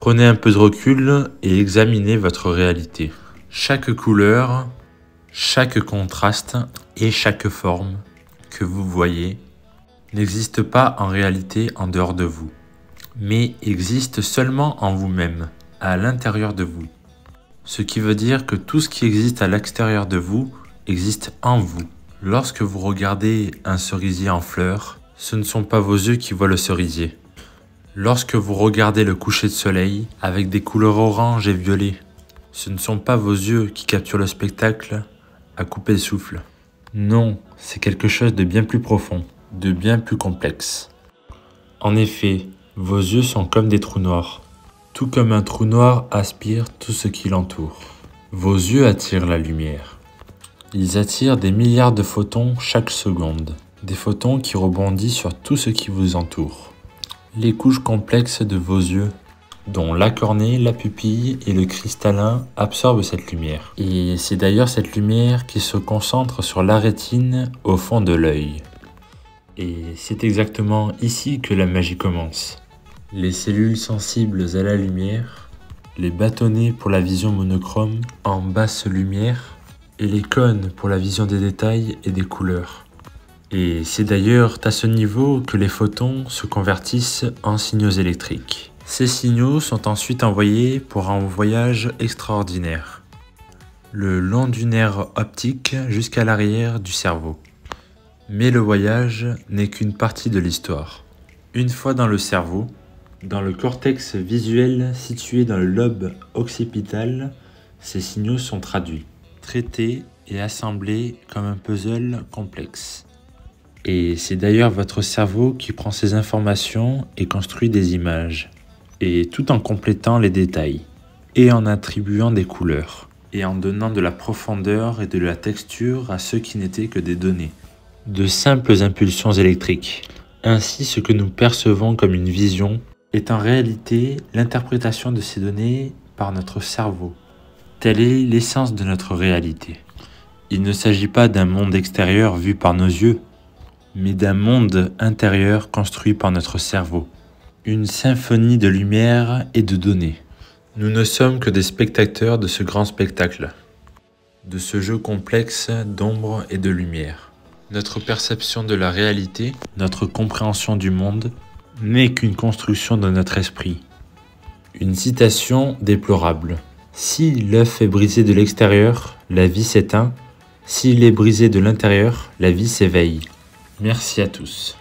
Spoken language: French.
Prenez un peu de recul et examinez votre réalité. Chaque couleur, chaque contraste et chaque forme que vous voyez n'existe pas en réalité en dehors de vous, mais existe seulement en vous-même, à l'intérieur de vous. Ce qui veut dire que tout ce qui existe à l'extérieur de vous existe en vous. Lorsque vous regardez un cerisier en fleurs, ce ne sont pas vos yeux qui voient le cerisier. Lorsque vous regardez le coucher de soleil avec des couleurs orange et violet, ce ne sont pas vos yeux qui capturent le spectacle à couper le souffle. Non, c'est quelque chose de bien plus profond, de bien plus complexe. En effet, vos yeux sont comme des trous noirs. Tout comme un trou noir aspire tout ce qui l'entoure. Vos yeux attirent la lumière. Ils attirent des milliards de photons chaque seconde. Des photons qui rebondissent sur tout ce qui vous entoure. Les couches complexes de vos yeux, dont la cornée, la pupille et le cristallin, absorbent cette lumière. Et c'est d'ailleurs cette lumière qui se concentre sur la rétine au fond de l'œil. Et c'est exactement ici que la magie commence. Les cellules sensibles à la lumière, les bâtonnets pour la vision monochrome en basse lumière et les cônes pour la vision des détails et des couleurs. Et c'est d'ailleurs à ce niveau que les photons se convertissent en signaux électriques. Ces signaux sont ensuite envoyés pour un voyage extraordinaire, le long du nerf optique jusqu'à l'arrière du cerveau. Mais le voyage n'est qu'une partie de l'histoire. Une fois dans le cerveau, dans le cortex visuel situé dans le lobe occipital, ces signaux sont traduits, traités et assemblés comme un puzzle complexe. Et c'est d'ailleurs votre cerveau qui prend ces informations et construit des images, et tout en complétant les détails, et en attribuant des couleurs, et en donnant de la profondeur et de la texture à ce qui n'étaient que des données, de simples impulsions électriques. Ainsi, ce que nous percevons comme une vision est en réalité l'interprétation de ces données par notre cerveau. Telle est l'essence de notre réalité. Il ne s'agit pas d'un monde extérieur vu par nos yeux, mais d'un monde intérieur construit par notre cerveau. Une symphonie de lumière et de données. Nous ne sommes que des spectateurs de ce grand spectacle, de ce jeu complexe d'ombre et de lumière. Notre perception de la réalité, notre compréhension du monde, n'est qu'une construction de notre esprit. Une citation déplorable. Si l'œuf est brisé de l'extérieur, la vie s'éteint. S'il est brisé de l'intérieur, la vie s'éveille. Merci à tous.